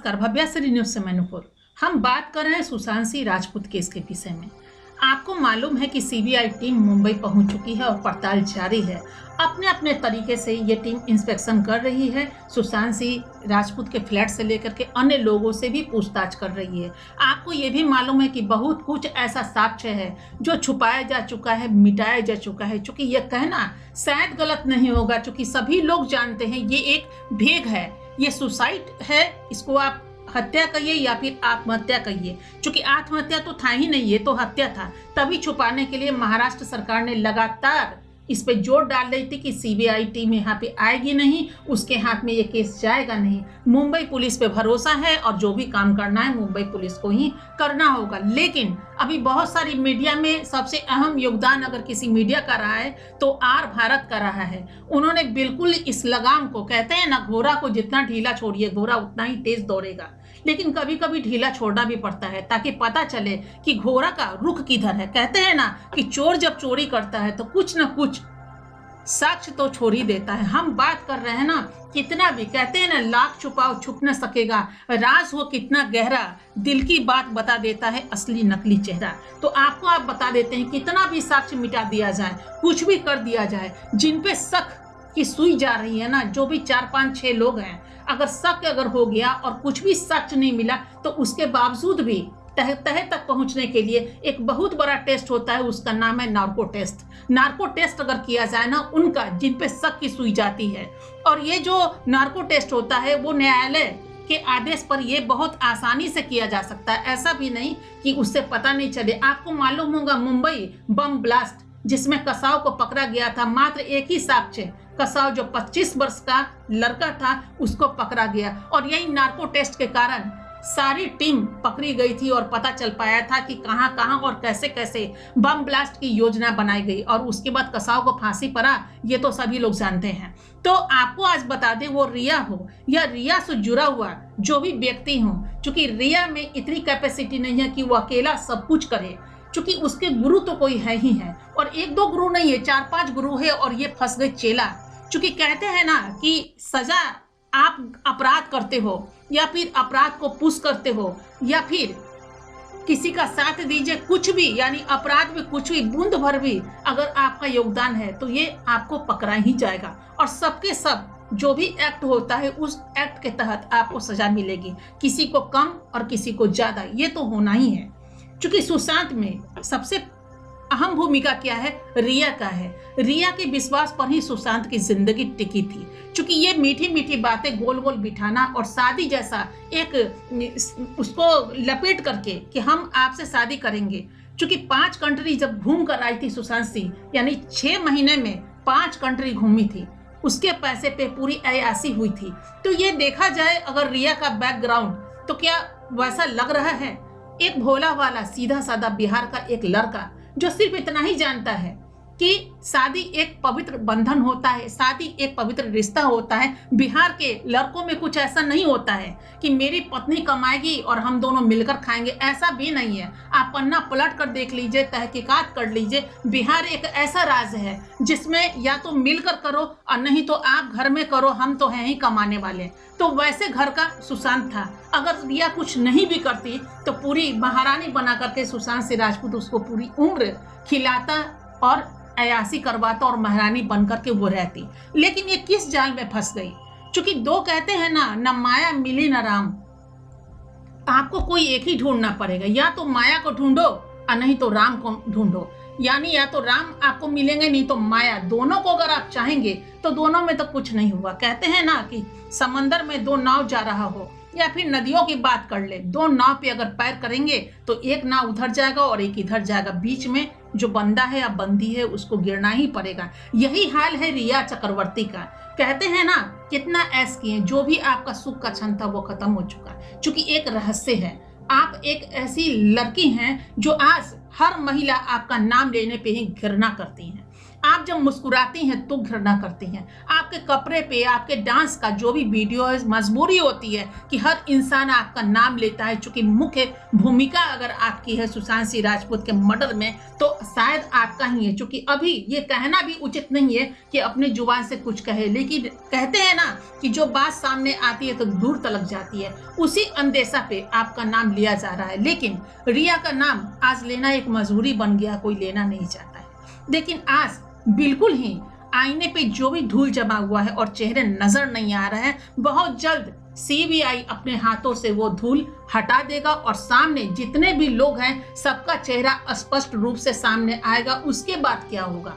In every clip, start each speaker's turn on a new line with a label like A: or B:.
A: नमस्कार, भव्याश्री न्यूज से मैं नुपुर। हम बात कर रहे हैं सुशांत सिंह राजपूत केस के विषय में। आपको मालूम है कि सीबीआई टीम मुंबई पहुंच चुकी है और पड़ताल जारी है। अपने अपने तरीके से ये टीम इंस्पेक्शन कर रही है। सुशांत सिंह राजपूत के फ्लैट से लेकर के अन्य लोगों से भी पूछताछ कर रही है। आपको ये भी मालूम है कि बहुत कुछ ऐसा साक्ष्य है जो छुपाया जा चुका है, मिटाया जा चुका है। चूंकि ये कहना शायद गलत नहीं होगा, चूंकि सभी लोग जानते हैं ये एक भेग है, ये सुसाइड है, इसको आप हत्या कहिए या फिर आत्महत्या कहिए। क्योंकि आत्महत्या तो था ही नहीं, ये तो हत्या था। तभी छुपाने के लिए महाराष्ट्र सरकार ने लगातार इस पे जोर डाल रही थी कि सीबीआई टीम यहाँ पे आएगी नहीं, उसके हाथ में ये केस जाएगा नहीं। मुंबई पुलिस पे भरोसा है और जो भी काम करना है मुंबई पुलिस को ही करना होगा। लेकिन अभी बहुत सारी मीडिया में सबसे अहम योगदान अगर किसी मीडिया का रहा है तो आर भारत का रहा है। उन्होंने बिल्कुल इस लगाम को, कहते हैं ना, घोड़ा को जितना ढीला छोड़िए घोड़ा उतना ही तेज दौड़ेगा। लेकिन कभी कभी ढीला छोड़ना भी पड़ता है ताकि पता चले कि घोड़ा का रुख किधर है। कहते हैं ना कि चोर जब चोरी करता है तो कुछ न कुछ साक्ष्य तो छोड़ ही देता है। हम बात कर रहे हैं ना, कितना भी कहते हैं ना, लाख छुपाओ छुप न सकेगा, राज हो कितना गहरा, दिल की बात बता देता है असली नकली चेहरा। तो आपको आप बता देते हैं, कितना भी साक्ष्य मिटा दिया जाए, कुछ भी कर दिया जाए, जिन पे शक की सुई जा रही है ना, जो भी 4, 5, 6 लोग हैं, अगर शक अगर हो गया और कुछ भी सच नहीं मिला तो उसके बावजूद भी तह तक पहुंचने के लिए एक बहुत बड़ा टेस्ट होता है, उसका नाम है नार्को टेस्ट। नार्को टेस्ट अगर किया जाए ना, उनका जिन पे शक की सुई जाती है, और ये जो नार्को टेस्ट होता है वो न्यायालय के आदेश पर ये बहुत आसानी से किया जा सकता है। ऐसा भी नहीं कि उससे पता नहीं चले। आपको मालूम होगा मुंबई बम ब्लास्ट जिसमें कसाव को पकड़ा गया था, मात्र एक ही साक्ष्य, कसाव जो 25 वर्ष का लड़का था उसको पकड़ा गया। और यही नार्को टेस्ट के कारण सारी टीम पकड़ी गई थी और पता चल पाया था कि कहां कहां और कैसे कैसे बम ब्लास्ट की योजना बनाई गई और उसके बाद कसाव को फांसी पड़ा, ये तो सभी लोग जानते हैं। तो आपको आज बता दें, वो रिया हो या रिया से जुड़ा हुआ जो भी व्यक्ति हो, चूंकि रिया में इतनी कैपेसिटी नहीं है कि वो अकेला सब कुछ करे, चूंकि उसके गुरु तो कोई है ही है, और 1-2 गुरु नहीं है, 4-5 गुरु है, और ये फंस गए चेला। चूंकि कहते हैं ना कि सजा आप अपराध करते हो या फिर अपराध को पुश करते हो या फिर किसी का साथ दीजिए, कुछ भी, यानी अपराध में कुछ भी बूंद भर भी अगर आपका योगदान है तो ये आपको पकड़ा ही जाएगा। और सबके सब जो भी एक्ट होता है उस एक्ट के तहत आपको सजा मिलेगी, किसी को कम और किसी को ज्यादा, ये तो होना ही है। क्योंकि सुशांत में सबसे अहम भूमिका क्या है, रिया का है। रिया के विश्वास पर ही सुशांत की जिंदगी टिकी थी। क्योंकि ये मीठी मीठी बातें गोल गोल बिठाना और शादी जैसा एक उसको लपेट करके कि हम आपसे शादी करेंगे। क्योंकि 5 कंट्री जब घूम कर आई थी सुशांत सिंह, यानी 6 महीने में 5 कंट्री घूमी थी, उसके पैसे पे पूरी अय्याशी हुई थी। तो ये देखा जाए अगर रिया का बैकग्राउंड, तो क्या वैसा लग रहा है? एक भोला वाला सीधा साधा बिहार का एक लड़का जो सिर्फ इतना ही जानता है कि शादी एक पवित्र बंधन होता है, शादी एक पवित्र रिश्ता होता है। बिहार के लड़कों में कुछ ऐसा नहीं होता है कि मेरी पत्नी कमाएगी और हम दोनों मिलकर खाएंगे, ऐसा भी नहीं है। आप पन्ना पलट कर देख लीजिए, तहकीकात कर लीजिए, बिहार एक ऐसा राज्य है जिसमें या तो मिलकर करो और नहीं तो आप घर में करो, हम तो हैं ही कमाने वाले। तो वैसे घर का सुशांत था। अगर रिया कुछ नहीं भी करती तो पूरी महारानी बना करके सुशांत सिंह राजपूत उसको पूरी उम्र खिलाता और अयासी करवाता और महारानी बनकर के वो रहती। लेकिन ये किस जाल में फंस गई? क्योंकि 2 कहते हैं ना, न माया मिली न राम। आपको कोई एक ही ढूंढना पड़ेगा, या तो माया को ढूंढो और नहीं तो राम को ढूंढो। यानी या तो राम आपको मिलेंगे नहीं तो माया, दोनों को अगर आप चाहेंगे तो दोनों में तो कुछ नहीं हुआ। कहते हैं ना कि समंदर में 2 नाव जा रहा हो, या फिर नदियों की बात कर ले, 2 नाव पे अगर पैर करेंगे तो एक नाव उधर जाएगा और एक इधर जाएगा, बीच में जो बंदा है या बंदी है उसको गिरना ही पड़ेगा। यही हाल है रिया चक्रवर्ती का। कहते हैं ना, कितना ऐश किए, जो भी आपका सुख का क्षण था वो खत्म हो चुका। क्योंकि एक रहस्य है, आप एक ऐसी लड़की हैं जो आज हर महिला आपका नाम लेने पे ही घृणा करती हैं। आप जब मुस्कुराती हैं तो घृणा करती हैं। आपके कपड़े पे, आपके डांस का जो भी वीडियो है, मजबूरी होती है कि हर इंसान आपका नाम लेता है। चूंकि मुख्य भूमिका अगर आपकी है सुशांत सिंह राजपूत के मर्डर में, तो शायद आपका ही है। चूंकि अभी ये कहना भी उचित नहीं है कि अपनी जुबान से कुछ कहे, लेकिन कहते हैं ना कि जो बात सामने आती है तो दूर तलक जाती है। उसी अंदेशा पे आपका नाम लिया जा रहा है, लेकिन रिया का नाम आज लेना एक मजबूरी बन गया, कोई लेना नहीं चाहता है। लेकिन आज बिल्कुल ही आईने पे जो भी धूल जमा हुआ है और चेहरे नजर नहीं आ रहे हैं, बहुत जल्द सीबीआई अपने हाथों से वो धूल हटा देगा और सामने जितने भी लोग हैं सबका चेहरा स्पष्ट रूप से सामने आएगा। उसके बाद क्या होगा,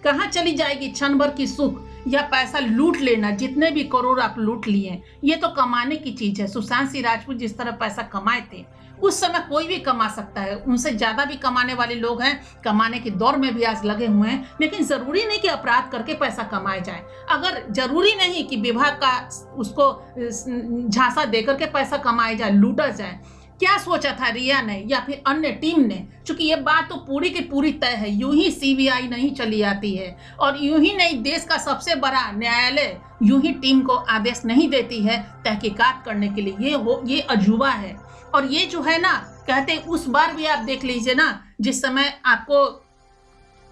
A: कहाँ चली जाएगी क्षण भर की सुख या पैसा लूट लेना। जितने भी करोड़ आप लूट लिए, ये तो कमाने की चीज है। सुशांत सिंह राजपूत जिस तरह पैसा कमाए थे उस समय कोई भी कमा सकता है, उनसे ज्यादा भी कमाने वाले लोग हैं, कमाने के दौर में भी आज लगे हुए हैं। लेकिन जरूरी नहीं कि अपराध करके पैसा कमाया जाए। अगर जरूरी नहीं कि विभाग का उसको झांसा देकर के पैसा कमाया जाए, लूटा जाए। क्या सोचा था रिया ने या फिर अन्य टीम ने? क्योंकि ये बात तो पूरी की पूरी तय है, यूं ही सीबीआई नहीं चली आती है और यूं ही नहीं देश का सबसे बड़ा न्यायालय यूं ही टीम को आदेश नहीं देती है तहकीकात करने के लिए। ये अजूबा है। और ये जो है ना, कहते उस बार भी आप देख लीजिए ना, जिस समय आपको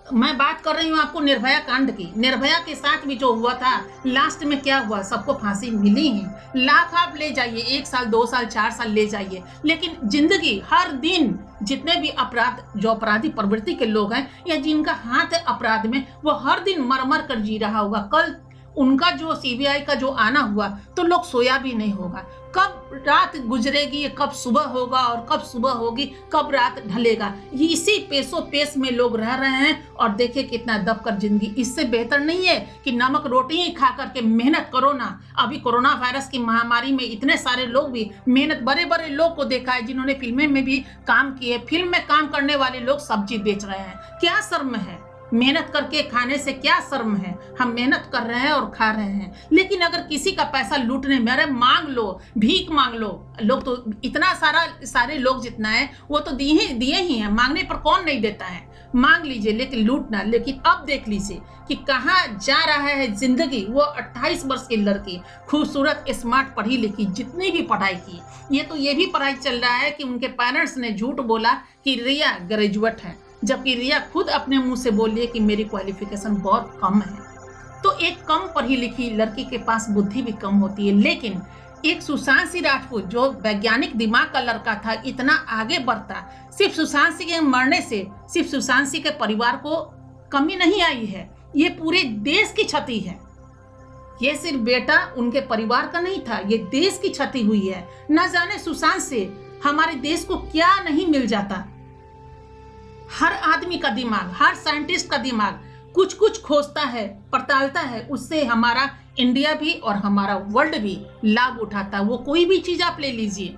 A: मैं बात कर रही हूँ आपको निर्भया कांड की, निर्भया के साथ भी जो हुआ था, लास्ट में क्या हुआ, सबको फांसी मिली है। लाख आप ले जाइए, 1 साल 2 साल 4 साल ले जाइए, लेकिन जिंदगी हर दिन जितने भी अपराध, जो अपराधी प्रवृत्ति के लोग हैं या जिनका हाथ है अपराध में, वो हर दिन मर मर कर जी रहा होगा। कल उनका जो सीबीआई का जो आना हुआ तो लोग सोया भी नहीं होगा। कब रात गुजरेगी, कब सुबह होगा, और कब सुबह होगी, कब रात ढलेगा, ये इसी पेशो पेश में लोग रह रहे हैं। और देखिए कितना दबकर जिंदगी। इससे बेहतर नहीं है कि नमक रोटी ही खा करके मेहनत करो ना। अभी कोरोना वायरस की महामारी में इतने सारे लोग भी मेहनत, बड़े बड़े लोग को देखा है जिन्होंने फिल्में में भी काम किए। फिल्म में काम करने वाले लोग सब्जी बेच रहे हैं। क्या शर्म है? मेहनत करके खाने से क्या शर्म है? हम मेहनत कर रहे हैं और खा रहे हैं। लेकिन अगर किसी का पैसा लूटने में, अरे मांग लो, भीख मांग लो। लोग तो इतना सारे लोग जितना है वो तो दिए ही हैं, मांगने पर कौन नहीं देता है। मांग लीजिए लेकिन लूटना। लेकिन अब देख लीजिए कि कहाँ जा रहा है जिंदगी। वो 28 वर्ष की लड़की, खूबसूरत, स्मार्ट, पढ़ी लिखी, जितनी भी पढ़ाई की, ये भी पढ़ाई चल रहा है कि उनके पेरेंट्स ने झूठ बोला कि रिया ग्रेजुएट है, जबकि रिया खुद अपने मुंह से बोली है कि मेरी क्वालिफिकेशन बहुत कम है। तो एक कम पढ़ी लिखी लड़की के पास बुद्धि भी कम होती है। लेकिन एक सुशांत सिंह राजपूत जो वैज्ञानिक दिमाग का लड़का था, इतना आगे बढ़ता, सिर्फ सुशांत सिंह के मरने से सिर्फ सुशांत सिंह के परिवार को कमी नहीं आई है, ये पूरे देश की क्षति है। ये सिर्फ बेटा उनके परिवार का नहीं था, ये देश की क्षति हुई है। न जाने सुशांत से हमारे देश को क्या नहीं मिल जाता। हर आदमी का दिमाग, हर साइंटिस्ट का दिमाग कुछ कुछ खोजता है, पड़तालता है, उससे हमारा इंडिया भी और हमारा वर्ल्ड भी लाभ उठाता है। वो कोई भी चीज आप ले लीजिए।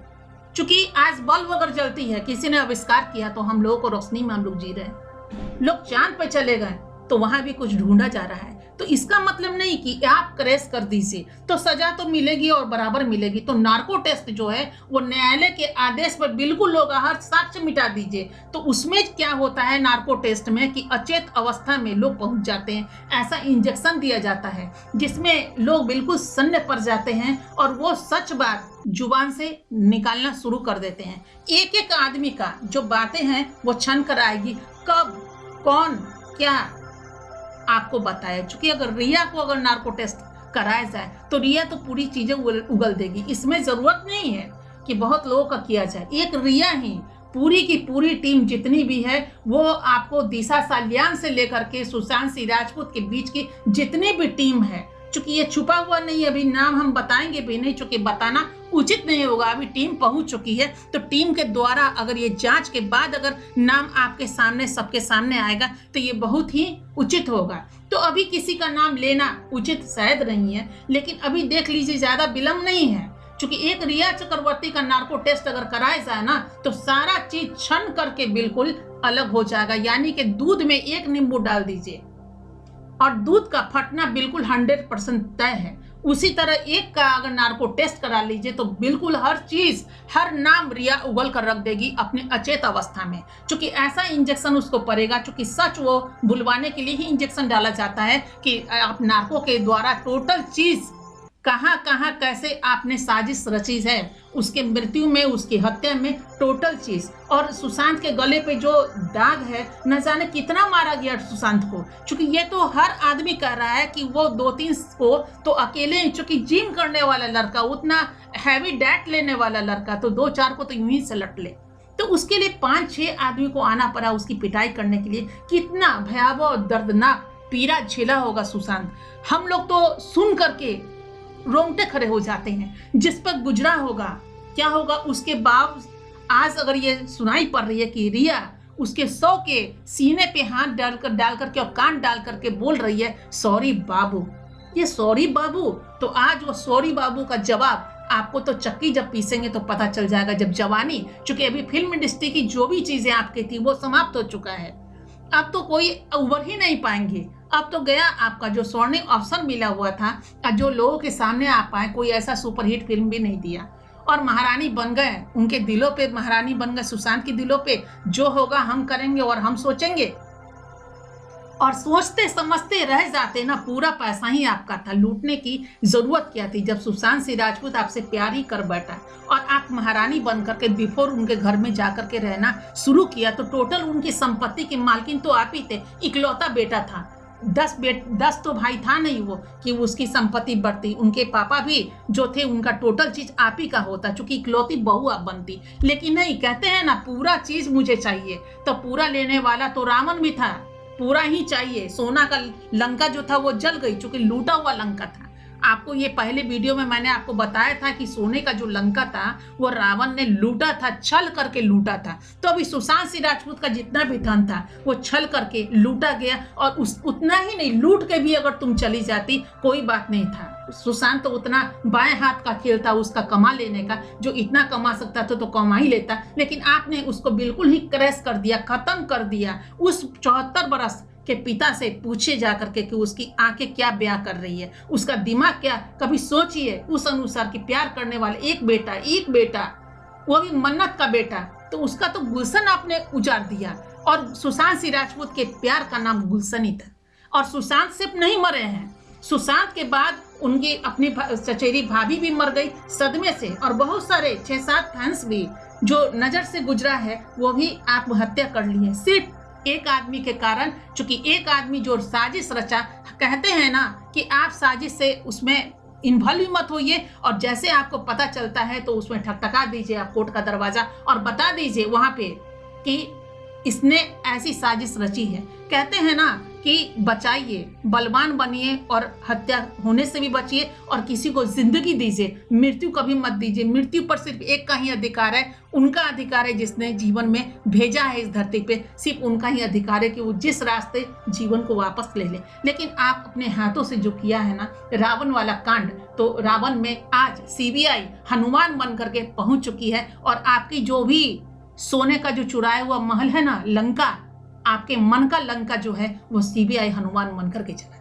A: चूंकि आज बल्ब अगर जलती है, किसी ने आविष्कार किया, तो हम लोगों को रोशनी में हम लोग जी रहे हैं। लोग चांद पे चले गए तो वहां भी कुछ ढूंढा जा रहा है। तो इसका मतलब नहीं कि आप क्रैश कर दीजिए तो सजा तो मिलेगी और बराबर मिलेगी। तो नार्को टेस्ट जो है वो न्यायालय के आदेश पर बिल्कुल होगा, हर साक्ष्य मिटा दीजिए। तो उसमें क्या होता है नार्को टेस्ट में कि अचेत अवस्था में लोग पहुंच जाते हैं। ऐसा इंजेक्शन दिया जाता है जिसमें लोग बिल्कुल सन्न पड़ जाते हैं और वो सच बात जुबान से निकालना शुरू कर देते हैं। एक एक आदमी का जो बातें हैं वो छन कर आएगी, कब, कौन, क्या, आपको बताया। चूंकि अगर रिया को अगर नार्को टेस्ट कराया जाए तो रिया तो पूरी चीजें उगल देगी। इसमें जरूरत नहीं है कि बहुत लोगों का किया जाए। एक रिया ही, पूरी की पूरी टीम जितनी भी है वो आपको दिशा साल्यान से लेकर के सुशांत सिंह राजपूत के बीच की जितनी भी टीम है, चूंकि ये छुपा हुआ नहीं, अभी नाम हम बताएंगे भी नहीं, चूंकि बताना उचित नहीं होगा। अभी टीम पहुंच चुकी है तो टीम के द्वारा अगर ये जांच के बाद अगर नाम आपके सामने, सबके सामने आएगा तो ये बहुत ही उचित होगा। तो अभी किसी का नाम लेना उचित शायद नहीं है, लेकिन अभी देख लीजिए ज्यादा विलंब नहीं है। चूंकि एक रिया चक्रवर्ती का नार्को टेस्ट अगर कराया जाए ना तो सारा चीज छन करके बिल्कुल अलग हो जाएगा। यानी कि दूध में 1 नींबू डाल दीजिए और दूध का फटना बिल्कुल 100% तय है। उसी तरह एक का अगर नार्को टेस्ट करा लीजिए तो बिल्कुल हर चीज, हर नाम रिया उगल कर रख देगी अपने अचेत अवस्था में। चूंकि ऐसा इंजेक्शन उसको पड़ेगा, चूंकि सच वो बुलवाने के लिए ही इंजेक्शन डाला जाता है कि आप नार्को के द्वारा टोटल चीज कहां कहां कैसे आपने साजिश रची है, उसके मृत्यु में, उसकी हत्या में, टोटल चीज। और सुशांत के गले पे जो दाग है, न जाने कितना मारा गया सुशांत को, क्योंकि ये तो हर आदमी कह रहा है कि वो 2-3 को तो अकेले, चूंकि जिम करने वाला लड़का, उतना हैवी डाइट लेने वाला लड़का, तो 2-4 को तो यूं ही से लट ले। तो उसके लिए 5-6 आदमी को आना पड़ा उसकी पिटाई करने के लिए। कितना भयावह और दर्दनाक पीड़ा झेला होगा सुशांत। हम लोग तो सुन करके रोंगटे खड़े हो जाते हैं। जिस पर गुजरा होगा, क्या होगा उसके बाद आज अगर ये सुनाई पड़ रही है कि रिया उसके 100 के सीने पे हाथ डाल करके और कान डाल करके बोल रही है सॉरी बाबू। ये सॉरी बाबू, तो आज वो सॉरी बाबू का जवाब आपको तो चक्की जब पीसेंगे तो पता चल जाएगा, जब जवानी, चूंकि अभी फिल्म इंडस्ट्री की जो भी चीजें आपकी थी वो समाप्त हो चुका है। अब तो कोई उभर ही नहीं पाएंगे। अब तो गया आपका जो स्वर्णिम अवसर मिला हुआ था, जो लोगों के सामने आ पाए, कोई ऐसा सुपरहिट फिल्म भी नहीं दिया और महारानी बन गए, उनके दिलों पे महारानी बन गए, सुशांत के दिलों पे। जो होगा हम करेंगे और हम सोचेंगे, और सोचते समझते रह जाते ना। पूरा पैसा ही आपका था, लूटने की जरूरत क्या थी? जब सुशांत सिंह राजपूत आपसे प्यार ही कर बैठा और आप महारानी बन करके बिफोर उनके घर में जाकर के रहना शुरू किया, तो टोटल उनकी संपत्ति की मालकिन तो आप ही थे। इकलौता बेटा था, 10 तो भाई था नहीं वो कि उसकी संपत्ति बढ़ती। उनके पापा भी जो थे, उनका टोटल चीज आप ही का होता, चूंकि इकलौती बहू आप बनती। लेकिन नहीं, कहते हैं ना पूरा चीज मुझे चाहिए, तो पूरा लेने वाला तो रावण भी था, पूरा ही चाहिए। सोना का लंका जो था वो जल गई, चूंकि लूटा हुआ लंका था। आपको ये पहले वीडियो में मैंने आपको बताया था कि सोने का जो लंका था वो रावण ने लूटा था, छल करके लूटा था। तो अभी सुशांत सिंह राजपूत का जितना भी धन था वो छल करके लूटा गया। और उतना ही नहीं, लूट के भी अगर तुम चली जाती कोई बात नहीं था। सुशांत तो उतना बाएं हाथ का खेल था उसका कमा लेने का, जो इतना कमा सकता था तो कमा ही लेता। लेकिन आपने उसको बिल्कुल ही क्रैश कर दिया, खत्म कर दिया। उस 74 बरस के पिता से पूछे जा करके कि उसकी आंखें क्या बयां कर रही है, उसका दिमाग क्या। कभी सोचिए उस अनुसार कि प्यार करने वाले एक बेटा, वो भी मन्नत का बेटा, तो उसका तो गुलशन आपने उजाड़ दिया। और सुशांत सिंह राजपूत के प्यार का नाम गुलशन ही था। और सुशांत सिर्फ नहीं मरे हैं, सुशांत के बाद उनकी अपनी चचेरी भाभी भी मर गई सदमे से, और बहुत सारे 6-7 फैंस भी जो नजर से गुजरा है वो भी आत्महत्या कर ली है, सिर्फ एक आदमी के कारण। चूंकि एक आदमी जो साजिश रचा, कहते हैं ना कि आप साजिश से उसमें इन्वॉल्व मत होइए, और जैसे आपको पता चलता है तो उसमें ठकठका दीजिए आप कोर्ट का दरवाजा और बता दीजिए वहां पे कि इसने ऐसी साजिश रची है। कहते हैं ना कि बचाइए, बलवान बनिए और हत्या होने से भी बचिए, और किसी को जिंदगी दीजिए, मृत्यु कभी मत दीजिए। मृत्यु पर सिर्फ एक का ही अधिकार है, उनका अधिकार है जिसने जीवन में भेजा है इस धरती पे। सिर्फ उनका ही अधिकार है कि वो जिस रास्ते जीवन को वापस ले ले। लेकिन आप अपने हाथों से जो किया है ना रावण वाला कांड, तो रावण में आज सीबीआई हनुमान बन करके पहुंच चुकी है। और आपकी जो भी सोने का जो चुराया हुआ महल है ना, लंका, आपके मन का लंका जो है वो सीबीआई हनुमान बन करके चला